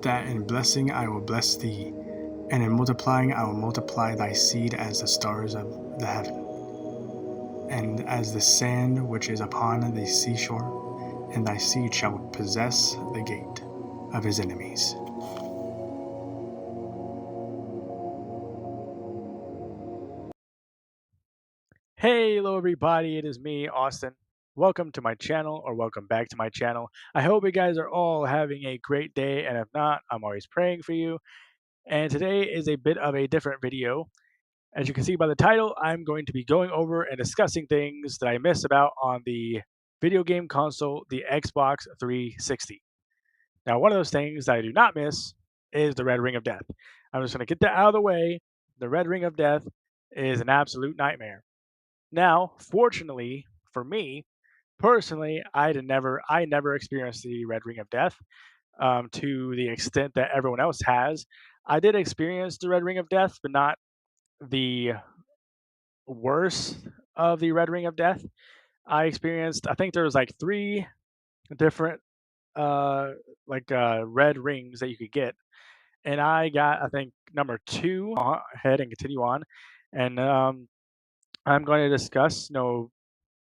that in blessing I will bless thee, and in multiplying I will multiply thy seed as the stars of the heaven, and as the sand which is upon the seashore, and thy seed shall possess the gate of his enemies. Hey, hello everybody, it is me, Austin. Welcome to my channel, or welcome back to my channel. I hope you guys are all having a great day, and if not, I'm always praying for you. And today is a bit of a different video. As you can see by the title, I'm going to be going over and discussing things that I missed about on the video game console, the Xbox 360. Now, one of those things that I do not miss is the Red Ring of Death. I'm just going to get that out of the way. The Red Ring of Death is an absolute nightmare. Now, fortunately for me, personally, I never experienced the Red Ring of Death to the extent that everyone else has. I did experience the Red Ring of Death, but not the worst of the Red Ring of Death. I think there was like three different red rings that you could get, and I got, I think, number two. Ahead and continue on, and I'm going to discuss,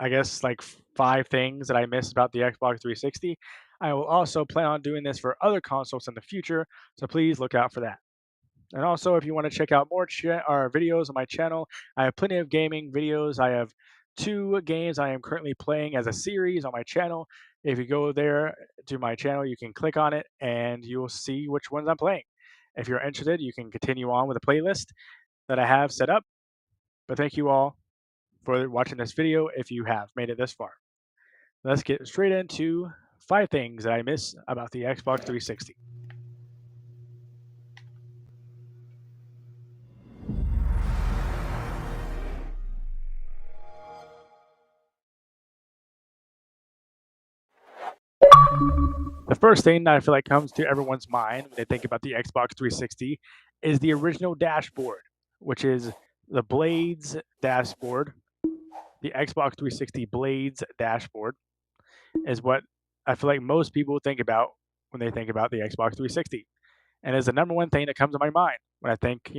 I guess, like five things that I missed about the Xbox 360. I will also plan on doing this for other consoles in the future, so please look out for that. And also, if you want to check out more videos on my channel, I have plenty of gaming videos. I have two games I am currently playing as a series on my channel. If you go there to my channel, you can click on it and you will see which ones I'm playing. If you're interested, you can continue on with the playlist that I have set up. But thank you all for watching this video if you have made it this far. Let's get straight into five things that I miss about the Xbox 360. The first thing that I feel like comes to everyone's mind when they think about the Xbox 360 is the original dashboard, which is the Blades dashboard. The Xbox 360 Blades dashboard is what I feel like most people think about when they think about the Xbox 360, and is the number one thing that comes to my mind when I think,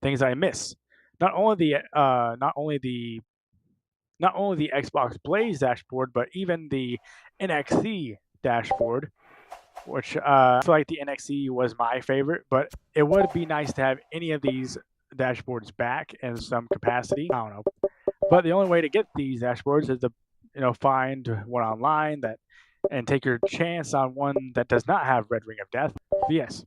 things that I miss. Not only the not only the Xbox Blaze dashboard, but even the NXE dashboard, which I feel like the NXE was my favorite, but it would be nice to have any of these dashboards back in some capacity. I don't know. But the only way to get these dashboards is to, find one online and take your chance on one that does not have Red Ring of Death. But yes,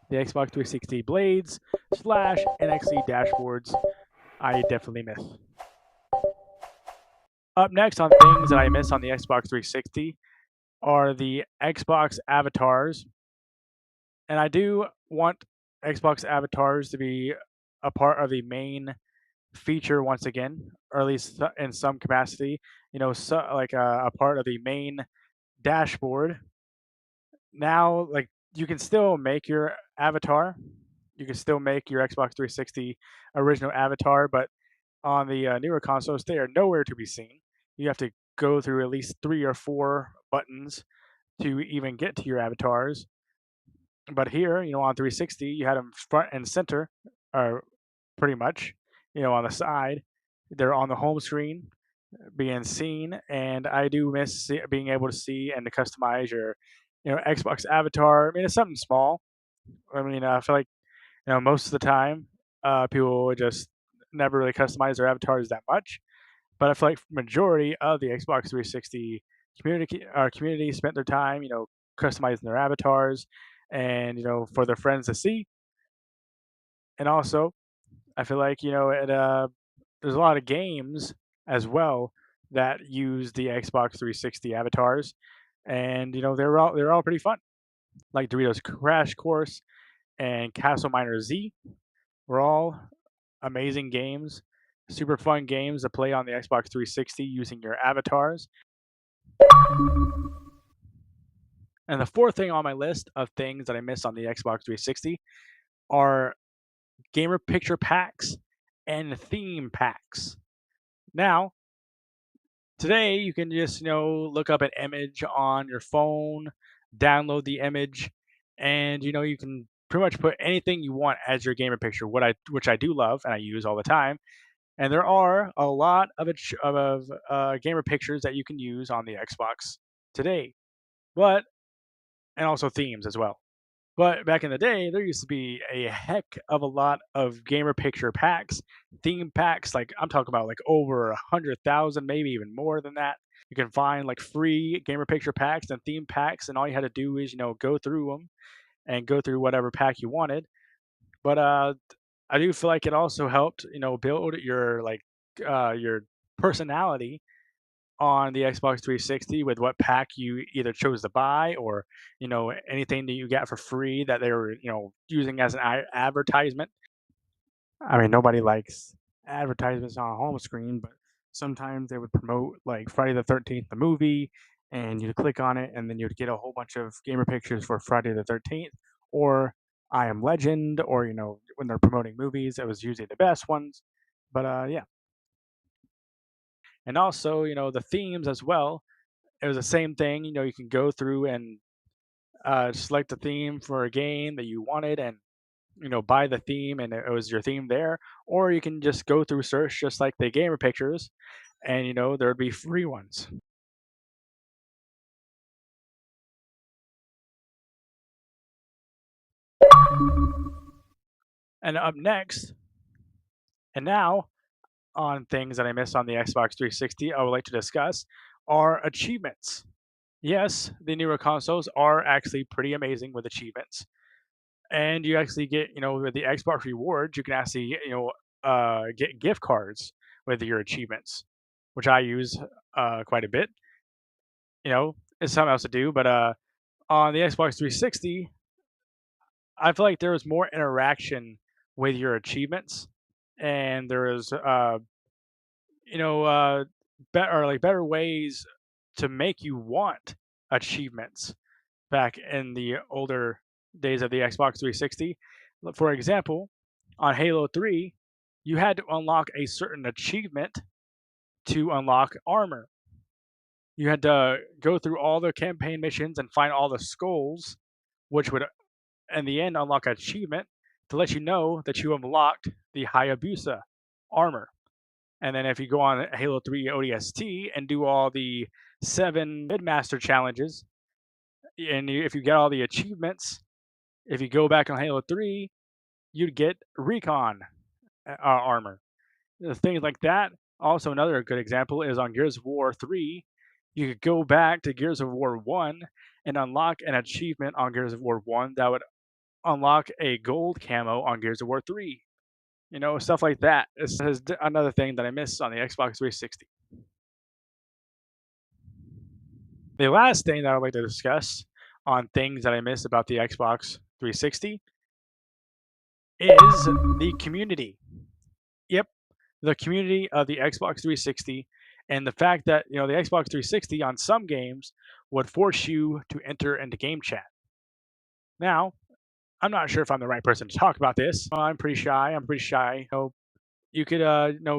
the Xbox 360 Blades / NXE dashboards, I definitely miss. Up next on things that I miss on the Xbox 360 are the Xbox avatars. And I do want Xbox avatars to be a part of the main feature once again, or at least in some capacity, like a part of the main dashboard. Now, like, you can still make your avatar, you can still make your Xbox 360 original avatar, but on the newer consoles, they are nowhere to be seen. You have to go through at least 3 or 4 buttons to even get to your avatars. But here, on 360, you had them front and center, or pretty much, on the side. They're on the home screen being seen, and I do miss being able to see and to customize your, Xbox avatar. I mean, it's something small. I mean, I feel like, most of the time, people just never really customize their avatars that much. But I feel like majority of the Xbox 360 community spent their time, customizing their avatars, and for their friends to see. And also, I feel like, there's a lot of games as well that use the Xbox 360 avatars, and they're all pretty fun. Like Doritos Crash Course and Castle Miner Z were all amazing games, super fun games to play on the Xbox 360 using your avatars. And the fourth thing on my list of things that I miss on the Xbox 360 are gamer picture packs and theme packs. Now, today you can just, look up an image on your phone, download the image, and you can pretty much put anything you want as your gamer picture. Which I do love and I use all the time. And there are a lot of gamer pictures that you can use on the Xbox today, but and also themes as well. But back in the day, there used to be a heck of a lot of gamer picture packs, theme packs. Like I'm talking about like over 100,000, maybe even more than that. You can find like free gamer picture packs and theme packs, and all you had to do is go through them and go through whatever pack you wanted. But I do feel like it also helped build your personality on the Xbox 360 with what pack you either chose to buy, or anything that you got for free that they were using as an advertisement. I mean, nobody likes advertisements on a home screen, but sometimes they would promote like Friday the 13th, the movie, and you'd click on it, and then you'd get a whole bunch of gamer pictures for Friday the 13th, or I Am Legend, or when they're promoting movies, it was usually the best ones. But yeah, and also the themes as well. It was the same thing. You can go through and select a theme for a game that you wanted, and buy the theme, and it was your theme there. Or you can just go through search just like the gamer pictures, and there'd be free ones. And up next, and now on things that I missed on the Xbox 360, I would like to discuss are achievements. Yes, the newer consoles are actually pretty amazing with achievements, and you actually get with the Xbox rewards, you can actually get gift cards with your achievements, which I use quite a bit. It's something else to do, but on the Xbox 360, I feel like there was more interaction with your achievements, and there is you know better ways to make you want achievements back in the older days of the Xbox 360. For example, on Halo 3, you had to unlock a certain achievement to unlock armor. You had to go through all the campaign missions and find all the skulls, which would, in the end, unlock an achievement to let you know that you unlocked the Hayabusa armor. And then if you go on Halo 3 ODST and do all the 7 Midmaster challenges, and if you get all the achievements, if you go back on Halo 3, you'd get Recon armor. Things like that. Also, another good example is on Gears of War 3. You could go back to Gears of War 1 and unlock an achievement on Gears of War 1 that would unlock a gold camo on Gears of War 3. Stuff like that. This is another thing that I miss on the Xbox 360. The last thing that I'd like to discuss on things that I miss about the Xbox 360 is the community. Yep, the community of the Xbox 360, and the fact that the Xbox 360 on some games would force you to enter into game chat. Now, I'm not sure if I'm the right person to talk about this. I'm pretty shy. You could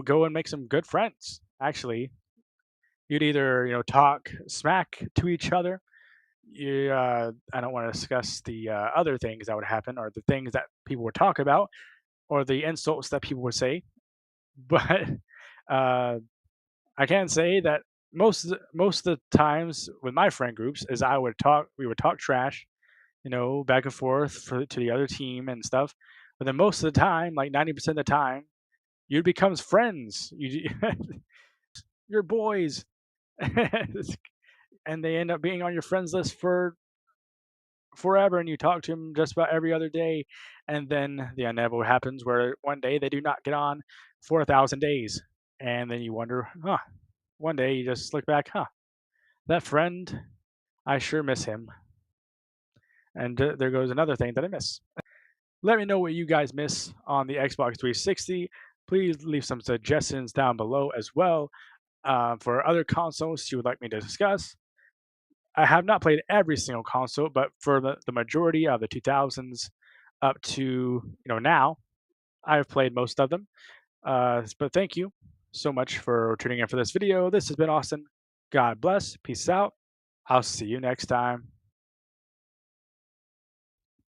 go and make some good friends. Actually, you'd either talk smack to each other. I don't want to discuss the other things that would happen, or the things that people would talk about, or the insults that people would say. But uh, I can say that most of the times with my friend groups is we would talk trash, back and forth to the other team and stuff. But then most of the time, like 90% of the time, you becomes friends. You're boys, and they end up being on your friends list for forever, and you talk to them just about every other day. And then the inevitable happens where one day they do not get on for 1,000 days, and then you wonder, huh? One day you just look back, huh? That friend, I sure miss him. And there goes another thing that I miss. Let me know what you guys miss on the Xbox 360. Please leave some suggestions down below as well for other consoles you would like me to discuss. I have not played every single console, but for the majority of the 2000s up to now, I've played most of them. But thank you so much for tuning in for this video. This has been Austin. God bless. Peace out. I'll see you next time.